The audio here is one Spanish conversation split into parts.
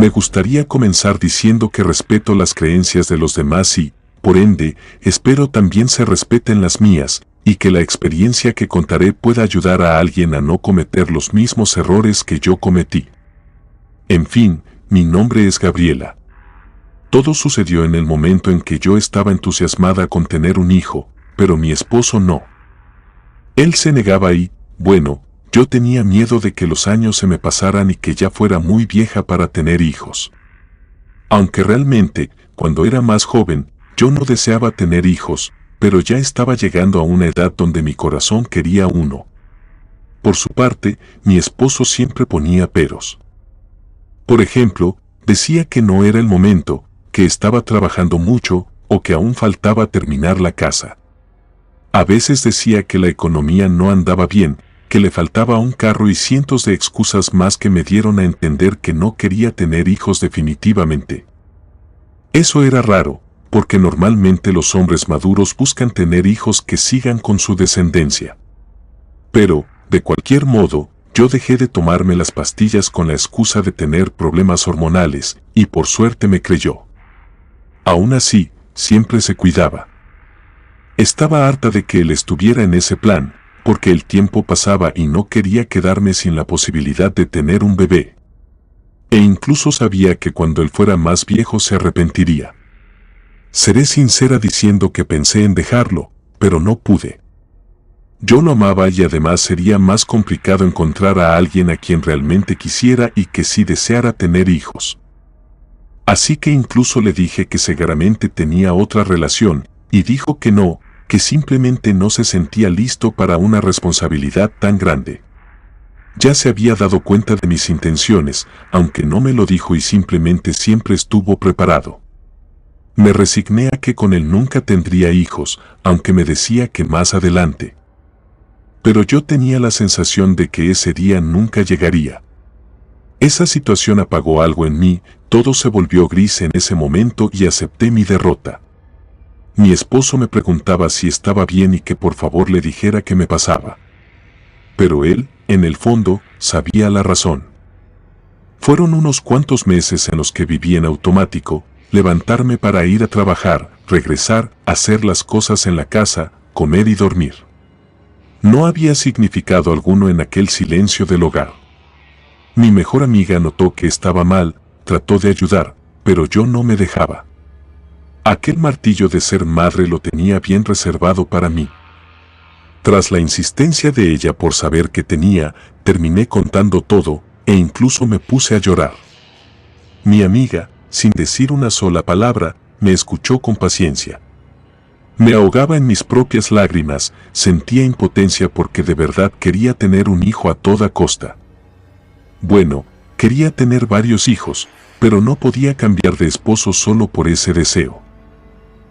Me gustaría comenzar diciendo que respeto las creencias de los demás y, por ende, espero también se respeten las mías, y que la experiencia que contaré pueda ayudar a alguien a no cometer los mismos errores que yo cometí. En fin, mi nombre es Gabriela. Todo sucedió en el momento en que yo estaba entusiasmada con tener un hijo, pero mi esposo no. Él se negaba y, bueno, yo tenía miedo de que los años se me pasaran y que ya fuera muy vieja para tener hijos. Aunque realmente, cuando era más joven, yo no deseaba tener hijos, pero ya estaba llegando a una edad donde mi corazón quería uno. Por su parte, mi esposo siempre ponía peros. Por ejemplo, decía que no era el momento, que estaba trabajando mucho o que aún faltaba terminar la casa. A veces decía que la economía no andaba bien, que le faltaba un carro y cientos de excusas más que me dieron a entender que no quería tener hijos definitivamente. Eso era raro, porque normalmente los hombres maduros buscan tener hijos que sigan con su descendencia. Pero, de cualquier modo, yo dejé de tomarme las pastillas con la excusa de tener problemas hormonales, y por suerte me creyó. Aún así, siempre se cuidaba. Estaba harta de que él estuviera en ese plan, porque el tiempo pasaba y no quería quedarme sin la posibilidad de tener un bebé. E incluso sabía que cuando él fuera más viejo se arrepentiría. Seré sincera diciendo que pensé en dejarlo, pero no pude. Yo lo amaba y además sería más complicado encontrar a alguien a quien realmente quisiera y que sí deseara tener hijos. Así que incluso le dije que seguramente tenía otra relación, y dijo que no, que simplemente no se sentía listo para una responsabilidad tan grande. Ya se había dado cuenta de mis intenciones, aunque no me lo dijo y simplemente siempre estuvo preparado. Me resigné a que con él nunca tendría hijos, aunque me decía que más adelante. Pero yo tenía la sensación de que ese día nunca llegaría. Esa situación apagó algo en mí, todo se volvió gris en ese momento y acepté mi derrota. Mi esposo me preguntaba si estaba bien y que por favor le dijera qué me pasaba. Pero él, en el fondo, sabía la razón. Fueron unos cuantos meses en los que viví en automático, levantarme para ir a trabajar, regresar, hacer las cosas en la casa, comer y dormir. No había significado alguno en aquel silencio del hogar. Mi mejor amiga notó que estaba mal, trató de ayudar, pero yo no me dejaba. Aquel martillo de ser madre lo tenía bien reservado para mí. Tras la insistencia de ella por saber qué tenía, terminé contando todo, e incluso me puse a llorar. Mi amiga, sin decir una sola palabra, me escuchó con paciencia. Me ahogaba en mis propias lágrimas, sentía impotencia porque de verdad quería tener un hijo a toda costa. Bueno, quería tener varios hijos, pero no podía cambiar de esposo solo por ese deseo.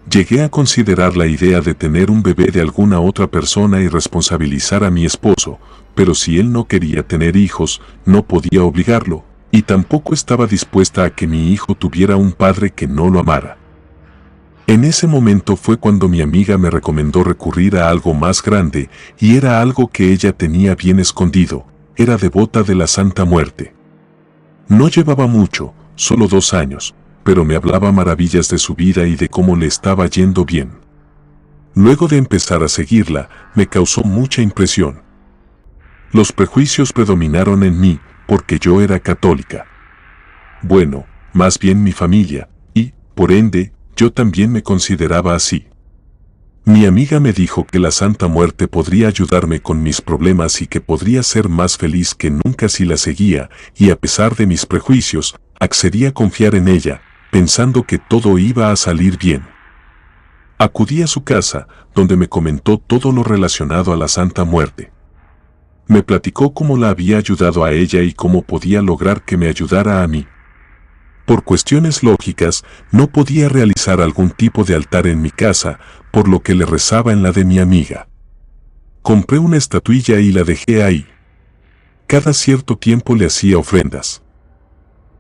Llegué a considerar la idea de tener un bebé de alguna otra persona y responsabilizar a mi esposo, pero si él no quería tener hijos, no podía obligarlo, y tampoco estaba dispuesta a que mi hijo tuviera un padre que no lo amara. En ese momento fue cuando mi amiga me recomendó recurrir a algo más grande, y era algo que ella tenía bien escondido, era devota de la Santa Muerte. No llevaba mucho, solo 2 años, pero me hablaba maravillas de su vida y de cómo le estaba yendo bien. Luego de empezar a seguirla, me causó mucha impresión. Los prejuicios predominaron en mí, porque yo era católica. Bueno, más bien mi familia, y, por ende, yo también me consideraba así. Mi amiga me dijo que la Santa Muerte podría ayudarme con mis problemas y que podría ser más feliz que nunca si la seguía, y a pesar de mis prejuicios, accedí a confiar en ella, pensando que todo iba a salir bien. Acudí a su casa, donde me comentó todo lo relacionado a la Santa Muerte. Me platicó cómo la había ayudado a ella y cómo podía lograr que me ayudara a mí. Por cuestiones lógicas, no podía realizar algún tipo de altar en mi casa, por lo que le rezaba en la de mi amiga. Compré una estatuilla y la dejé ahí. Cada cierto tiempo le hacía ofrendas.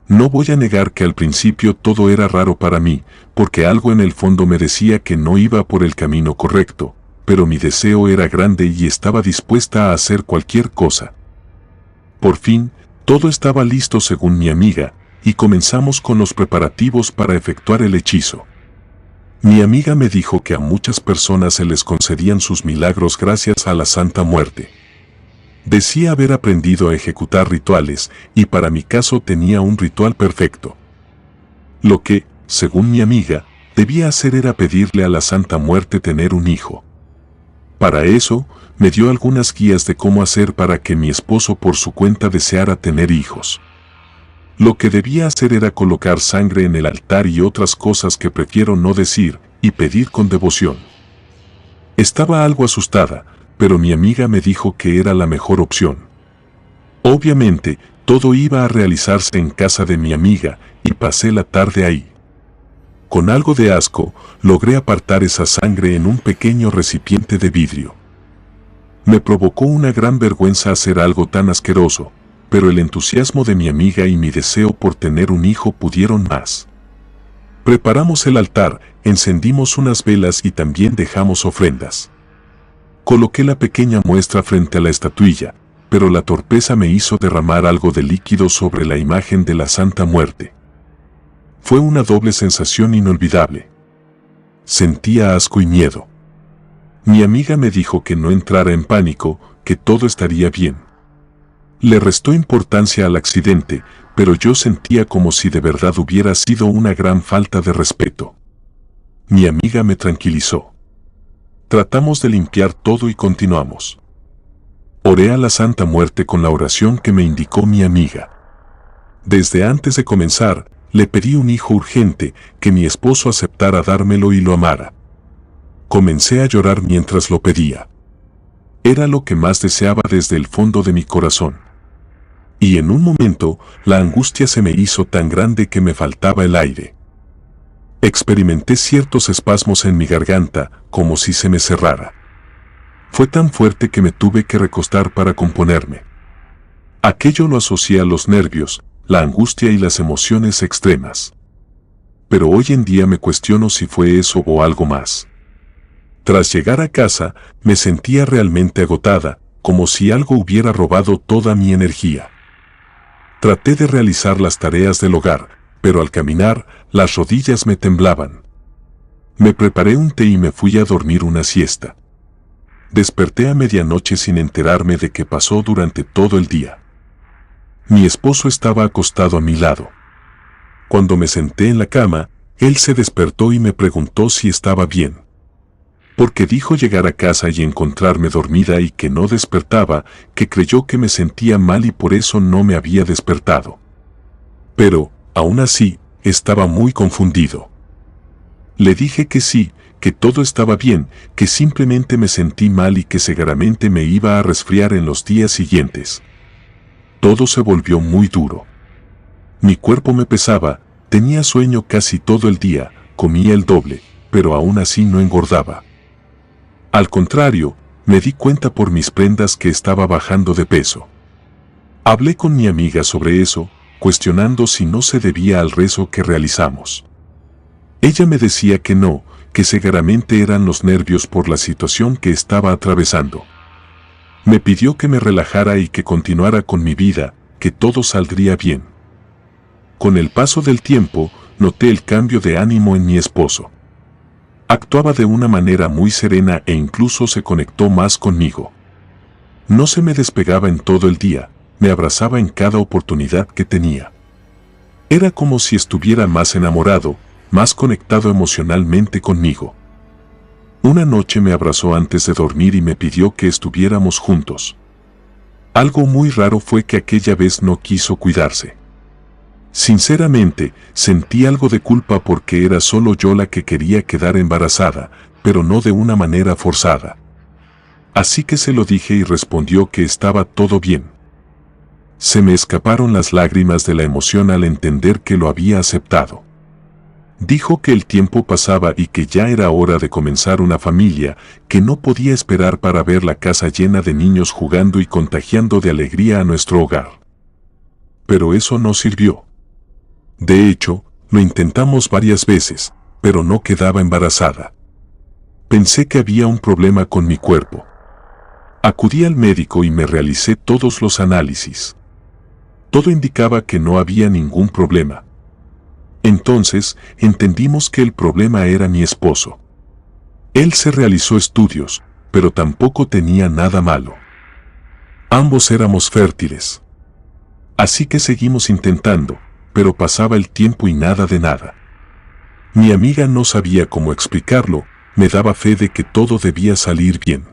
No voy a negar que al principio todo era raro para mí, porque algo en el fondo me decía que no iba por el camino correcto, pero mi deseo era grande y estaba dispuesta a hacer cualquier cosa. Por fin, todo estaba listo según mi amiga, y comenzamos con los preparativos para efectuar el hechizo. Mi amiga me dijo que a muchas personas se les concedían sus milagros gracias a la Santa Muerte. Decía haber aprendido a ejecutar rituales y para mi caso tenía un ritual perfecto. Lo que, según mi amiga, debía hacer era pedirle a la Santa Muerte tener un hijo. Para eso, me dio algunas guías de cómo hacer para que mi esposo por su cuenta deseara tener hijos. Lo que debía hacer era colocar sangre en el altar y otras cosas que prefiero no decir, y pedir con devoción. Estaba algo asustada, pero mi amiga me dijo que era la mejor opción. Obviamente, todo iba a realizarse en casa de mi amiga, y pasé la tarde ahí. Con algo de asco, logré apartar esa sangre en un pequeño recipiente de vidrio. Me provocó una gran vergüenza hacer algo tan asqueroso, pero el entusiasmo de mi amiga y mi deseo por tener un hijo pudieron más. Preparamos el altar, encendimos unas velas y también dejamos ofrendas. Coloqué la pequeña muestra frente a la estatuilla, pero la torpeza me hizo derramar algo de líquido sobre la imagen de la Santa Muerte. Fue una doble sensación inolvidable. Sentía asco y miedo. Mi amiga me dijo que no entrara en pánico, que todo estaría bien. Le restó importancia al accidente, pero yo sentía como si de verdad hubiera sido una gran falta de respeto. Mi amiga me tranquilizó. Tratamos de limpiar todo y continuamos. Oré a la Santa Muerte con la oración que me indicó mi amiga. Desde antes de comenzar, le pedí un hijo urgente, que mi esposo aceptara dármelo y lo amara. Comencé a llorar mientras lo pedía. Era lo que más deseaba desde el fondo de mi corazón. Y en un momento, la angustia se me hizo tan grande que me faltaba el aire. Experimenté ciertos espasmos en mi garganta, como si se me cerrara. Fue tan fuerte que me tuve que recostar para componerme. Aquello lo asocié a los nervios, la angustia y las emociones extremas. Pero hoy en día me cuestiono si fue eso o algo más. Tras llegar a casa, me sentía realmente agotada, como si algo hubiera robado toda mi energía. Traté de realizar las tareas del hogar, pero al caminar, las rodillas me temblaban. Me preparé un té y me fui a dormir una siesta. Desperté a medianoche sin enterarme de qué pasó durante todo el día. Mi esposo estaba acostado a mi lado. Cuando me senté en la cama, él se despertó y me preguntó si estaba bien. Porque dijo llegar a casa y encontrarme dormida y que no despertaba, que creyó que me sentía mal y por eso no me había despertado. Pero, aún así, estaba muy confundido. Le dije que sí, que todo estaba bien, que simplemente me sentí mal y que seguramente me iba a resfriar en los días siguientes. Todo se volvió muy duro. Mi cuerpo me pesaba, tenía sueño casi todo el día, comía el doble, pero aún así no engordaba. Al contrario, me di cuenta por mis prendas que estaba bajando de peso. Hablé con mi amiga sobre eso, cuestionando si no se debía al rezo que realizamos. Ella me decía que no, que seguramente eran los nervios por la situación que estaba atravesando. Me pidió que me relajara y que continuara con mi vida, que todo saldría bien. Con el paso del tiempo, noté el cambio de ánimo en mi esposo. Actuaba de una manera muy serena e incluso se conectó más conmigo. No se me despegaba en todo el día, me abrazaba en cada oportunidad que tenía. Era como si estuviera más enamorado, más conectado emocionalmente conmigo. Una noche me abrazó antes de dormir y me pidió que estuviéramos juntos. Algo muy raro fue que aquella vez no quiso cuidarse. Sinceramente, sentí algo de culpa porque era solo yo la que quería quedar embarazada, pero no de una manera forzada. Así que se lo dije y respondió que estaba todo bien. Se me escaparon las lágrimas de la emoción al entender que lo había aceptado. Dijo que el tiempo pasaba y que ya era hora de comenzar una familia, que no podía esperar para ver la casa llena de niños jugando y contagiando de alegría a nuestro hogar. Pero eso no sirvió. De hecho, lo intentamos varias veces, pero no quedaba embarazada. Pensé que había un problema con mi cuerpo. Acudí al médico y me realicé todos los análisis. Todo indicaba que no había ningún problema. Entonces, entendimos que el problema era mi esposo. Él se realizó estudios, pero tampoco tenía nada malo. Ambos éramos fértiles. Así que seguimos intentando, pero pasaba el tiempo y nada de nada. Mi amiga no sabía cómo explicarlo, me daba fe de que todo debía salir bien.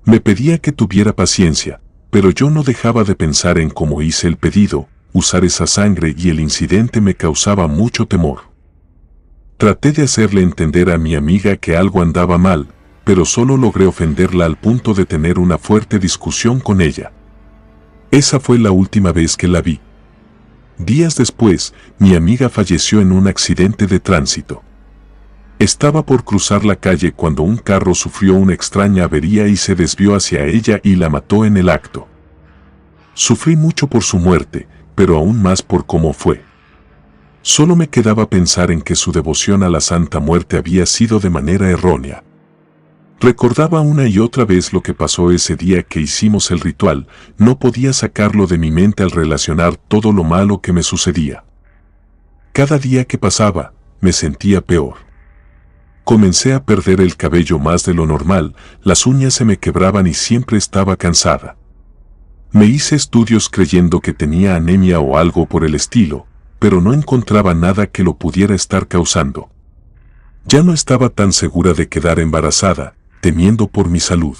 Me pedía que tuviera paciencia, pero yo no dejaba de pensar en cómo hice el pedido, usar esa sangre, y el incidente me causaba mucho temor. Traté de hacerle entender a mi amiga que algo andaba mal, pero solo logré ofenderla al punto de tener una fuerte discusión con ella. Esa fue la última vez que la vi. Días después, mi amiga falleció en un accidente de tránsito. Estaba por cruzar la calle cuando un carro sufrió una extraña avería y se desvió hacia ella y la mató en el acto. Sufrí mucho por su muerte, pero aún más por cómo fue. Solo me quedaba pensar en que su devoción a la Santa Muerte había sido de manera errónea. Recordaba una y otra vez lo que pasó ese día que hicimos el ritual, no podía sacarlo de mi mente al relacionar todo lo malo que me sucedía. Cada día que pasaba, me sentía peor. Comencé a perder el cabello más de lo normal, las uñas se me quebraban y siempre estaba cansada. Me hice estudios creyendo que tenía anemia o algo por el estilo, pero no encontraba nada que lo pudiera estar causando. Ya no estaba tan segura de quedar embarazada, temiendo por mi salud.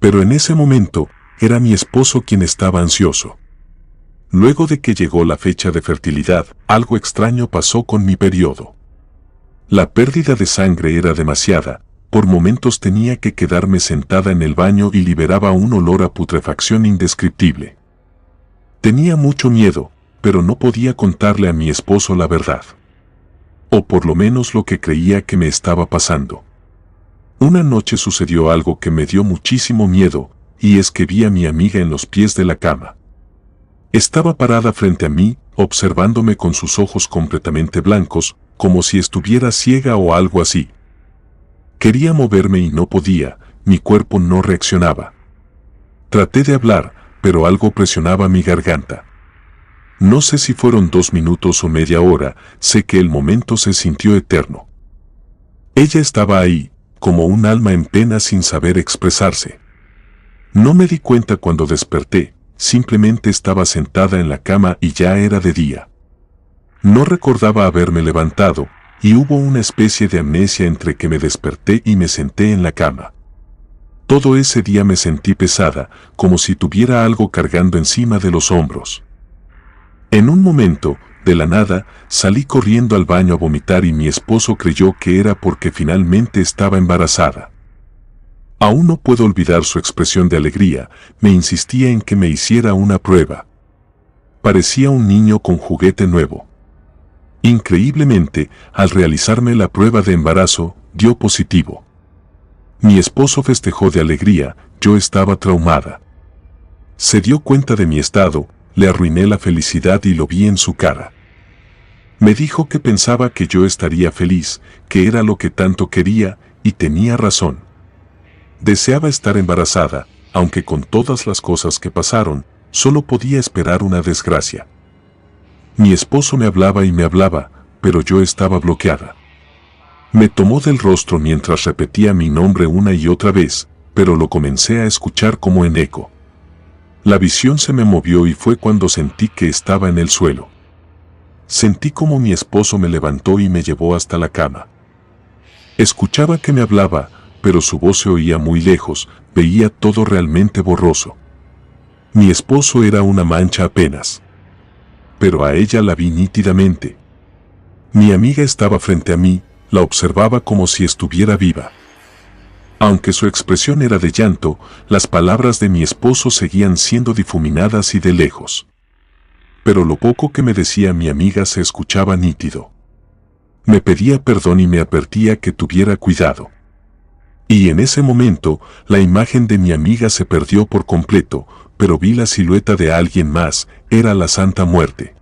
Pero en ese momento, era mi esposo quien estaba ansioso. Luego de que llegó la fecha de fertilidad, algo extraño pasó con mi periodo. La pérdida de sangre era demasiada, por momentos tenía que quedarme sentada en el baño y liberaba un olor a putrefacción indescriptible. Tenía mucho miedo, pero no podía contarle a mi esposo la verdad. O por lo menos lo que creía que me estaba pasando. Una noche sucedió algo que me dio muchísimo miedo, y es que vi a mi amiga en los pies de la cama. Estaba parada frente a mí, observándome con sus ojos completamente blancos, como si estuviera ciega o algo así. Quería moverme y no podía, mi cuerpo no reaccionaba. Traté de hablar, pero algo presionaba mi garganta. No sé si fueron 2 minutos o media hora, sé que el momento se sintió eterno. Ella estaba ahí, como un alma en pena sin saber expresarse. No me di cuenta cuando desperté, simplemente estaba sentada en la cama y ya era de día. No recordaba haberme levantado, y hubo una especie de amnesia entre que me desperté y me senté en la cama. Todo ese día me sentí pesada, como si tuviera algo cargando encima de los hombros. En un momento, de la nada, salí corriendo al baño a vomitar y mi esposo creyó que era porque finalmente estaba embarazada. Aún no puedo olvidar su expresión de alegría, me insistía en que me hiciera una prueba. Parecía un niño con juguete nuevo. Increíblemente, al realizarme la prueba de embarazo, dio positivo. Mi esposo festejó de alegría, yo estaba traumada. Se dio cuenta de mi estado, le arruiné la felicidad y lo vi en su cara. Me dijo que pensaba que yo estaría feliz, que era lo que tanto quería, y tenía razón. Deseaba estar embarazada, aunque con todas las cosas que pasaron, solo podía esperar una desgracia. Mi esposo me hablaba y me hablaba, pero yo estaba bloqueada. Me tomó del rostro mientras repetía mi nombre una y otra vez, pero lo comencé a escuchar como en eco. La visión se me movió y fue cuando sentí que estaba en el suelo. Sentí como mi esposo me levantó y me llevó hasta la cama. Escuchaba que me hablaba, pero su voz se oía muy lejos, veía todo realmente borroso. Mi esposo era una mancha apenas. Pero a ella la vi nítidamente. Mi amiga estaba frente a mí, la observaba como si estuviera viva. Aunque su expresión era de llanto, las palabras de mi esposo seguían siendo difuminadas y de lejos. Pero lo poco que me decía mi amiga se escuchaba nítido. Me pedía perdón y me advertía que tuviera cuidado. Y en ese momento, la imagen de mi amiga se perdió por completo, pero vi la silueta de alguien más, era la Santa Muerte.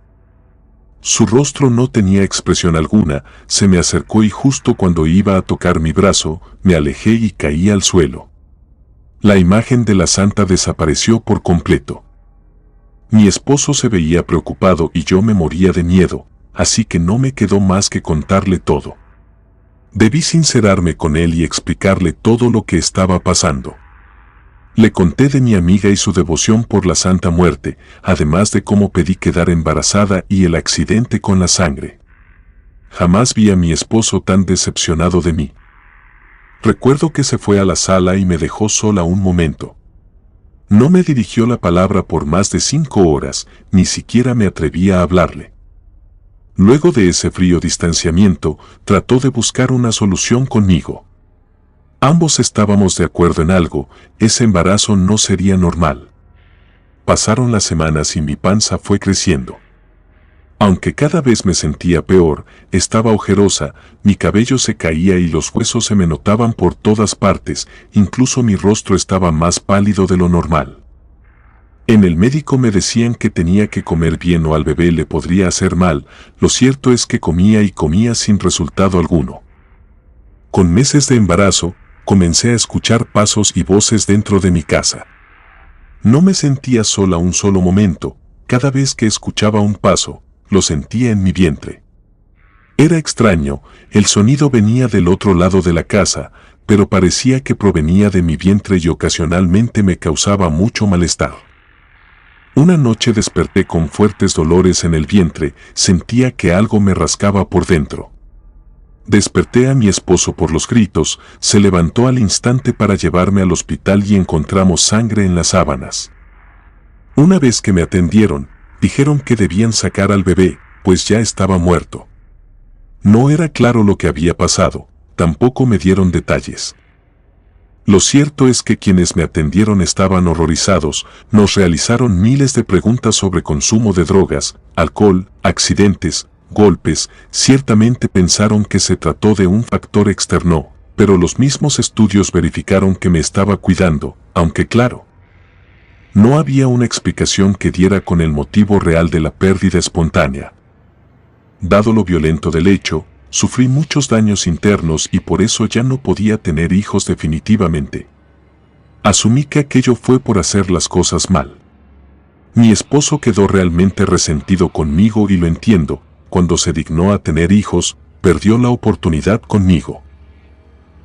Su rostro no tenía expresión alguna, se me acercó y justo cuando iba a tocar mi brazo, me alejé y caí al suelo. La imagen de la Santa desapareció por completo. Mi esposo se veía preocupado y yo me moría de miedo, así que no me quedó más que contarle todo. Debí sincerarme con él y explicarle todo lo que estaba pasando. Le conté de mi amiga y su devoción por la Santa Muerte, además de cómo pedí quedar embarazada y el accidente con la sangre. Jamás vi a mi esposo tan decepcionado de mí. Recuerdo que se fue a la sala y me dejó sola un momento. No me dirigió la palabra por más de 5 horas, ni siquiera me atreví a hablarle. Luego de ese frío distanciamiento, trató de buscar una solución conmigo. Ambos estábamos de acuerdo en algo: ese embarazo no sería normal. Pasaron las semanas y mi panza fue creciendo. Aunque cada vez me sentía peor, estaba ojerosa, mi cabello se caía y los huesos se me notaban por todas partes, incluso mi rostro estaba más pálido de lo normal. En el médico me decían que tenía que comer bien o al bebé le podría hacer mal. Lo cierto es que comía y comía sin resultado alguno. Con meses de embarazo, comencé a escuchar pasos y voces dentro de mi casa. No me sentía sola un solo momento. Cada vez que escuchaba un paso, lo sentía en mi vientre. Era extraño, el sonido venía del otro lado de la casa, pero parecía que provenía de mi vientre y ocasionalmente me causaba mucho malestar. Una noche desperté con fuertes dolores en el vientre, sentía que algo me rascaba por dentro. Desperté a mi esposo por los gritos, se levantó al instante para llevarme al hospital y encontramos sangre en las sábanas. Una vez que me atendieron, dijeron que debían sacar al bebé, pues ya estaba muerto. No era claro lo que había pasado, tampoco me dieron detalles. Lo cierto es que quienes me atendieron estaban horrorizados, nos realizaron miles de preguntas sobre consumo de drogas, alcohol, accidentes, golpes. Ciertamente pensaron que se trató de un factor externo, pero los mismos estudios verificaron que me estaba cuidando, aunque claro, no había una explicación que diera con el motivo real de la pérdida espontánea. Dado lo violento del hecho, sufrí muchos daños internos y por eso ya no podía tener hijos definitivamente. Asumí que aquello fue por hacer las cosas mal. Mi esposo quedó realmente resentido conmigo y lo entiendo. Cuando se dignó a tener hijos, perdió la oportunidad conmigo.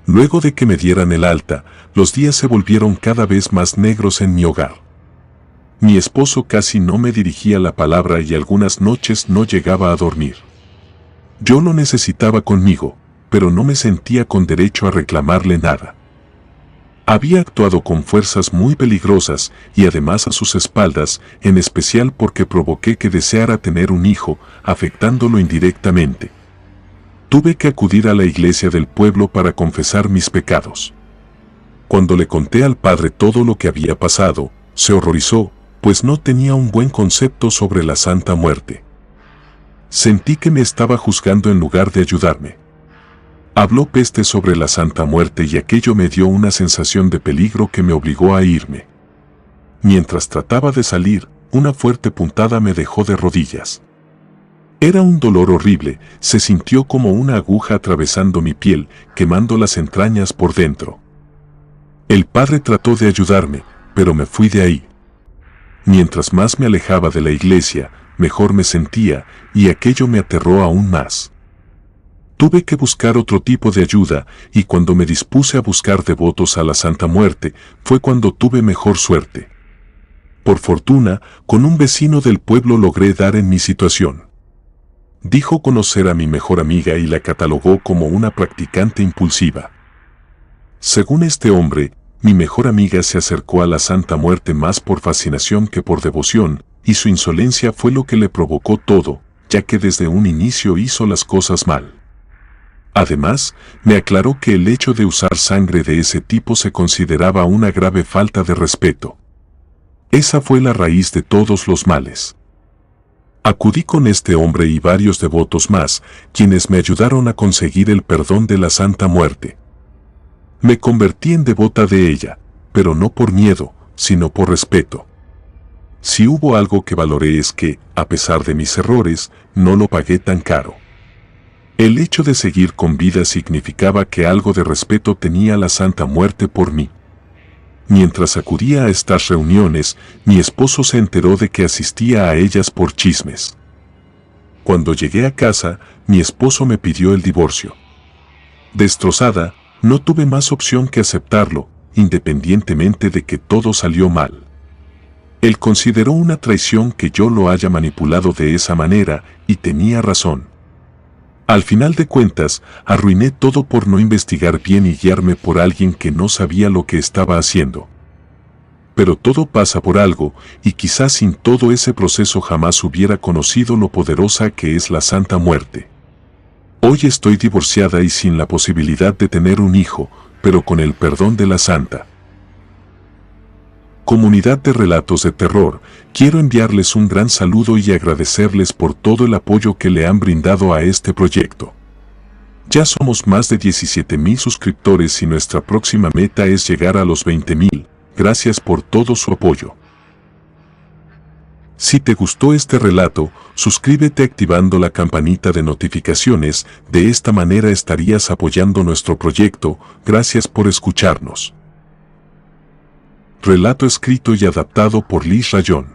Luego de que me dieran el alta, los días se volvieron cada vez más negros en mi hogar. Mi esposo casi no me dirigía la palabra y algunas noches no llegaba a dormir. Yo lo necesitaba conmigo, pero no me sentía con derecho a reclamarle nada. Había actuado con fuerzas muy peligrosas y además a sus espaldas, en especial porque provoqué que deseara tener un hijo, afectándolo indirectamente. Tuve que acudir a la iglesia del pueblo para confesar mis pecados. Cuando le conté al padre todo lo que había pasado, se horrorizó, pues no tenía un buen concepto sobre la Santa Muerte. Sentí que me estaba juzgando en lugar de ayudarme. Habló peste sobre la Santa Muerte y aquello me dio una sensación de peligro que me obligó a irme. Mientras trataba de salir, una fuerte puntada me dejó de rodillas. Era un dolor horrible, se sintió como una aguja atravesando mi piel, quemando las entrañas por dentro. El padre trató de ayudarme, pero me fui de ahí. Mientras más me alejaba de la iglesia, mejor me sentía, y aquello me aterró aún más. Tuve que buscar otro tipo de ayuda, y cuando me dispuse a buscar devotos a la Santa Muerte, fue cuando tuve mejor suerte. Por fortuna, con un vecino del pueblo logré dar en mi situación. Dijo conocer a mi mejor amiga y la catalogó como una practicante impulsiva. Según este hombre, mi mejor amiga se acercó a la Santa Muerte más por fascinación que por devoción, y su insolencia fue lo que le provocó todo, ya que desde un inicio hizo las cosas mal. Además, me aclaró que el hecho de usar sangre de ese tipo se consideraba una grave falta de respeto. Esa fue la raíz de todos los males. Acudí con este hombre y varios devotos más, quienes me ayudaron a conseguir el perdón de la Santa Muerte. Me convertí en devota de ella, pero no por miedo, sino por respeto. Si hubo algo que valoré es que, a pesar de mis errores, no lo pagué tan caro. El hecho de seguir con vida significaba que algo de respeto tenía la Santa Muerte por mí. Mientras acudía a estas reuniones, mi esposo se enteró de que asistía a ellas por chismes. Cuando llegué a casa, mi esposo me pidió el divorcio. Destrozada, no tuve más opción que aceptarlo, independientemente de que todo salió mal. Él consideró una traición que yo lo haya manipulado de esa manera, y tenía razón. Al final de cuentas, arruiné todo por no investigar bien y guiarme por alguien que no sabía lo que estaba haciendo. Pero todo pasa por algo, y quizás sin todo ese proceso jamás hubiera conocido lo poderosa que es la Santa Muerte. Hoy estoy divorciada y sin la posibilidad de tener un hijo, pero con el perdón de la Santa. Comunidad de Relatos de Terror, quiero enviarles un gran saludo y agradecerles por todo el apoyo que le han brindado a este proyecto. Ya somos más de 17,000 suscriptores y nuestra próxima meta es llegar a los 20,000. Gracias por todo su apoyo. Si te gustó este relato, suscríbete activando la campanita de notificaciones, de esta manera estarías apoyando nuestro proyecto. Gracias por escucharnos. Relato escrito y adaptado por Liz Rayón.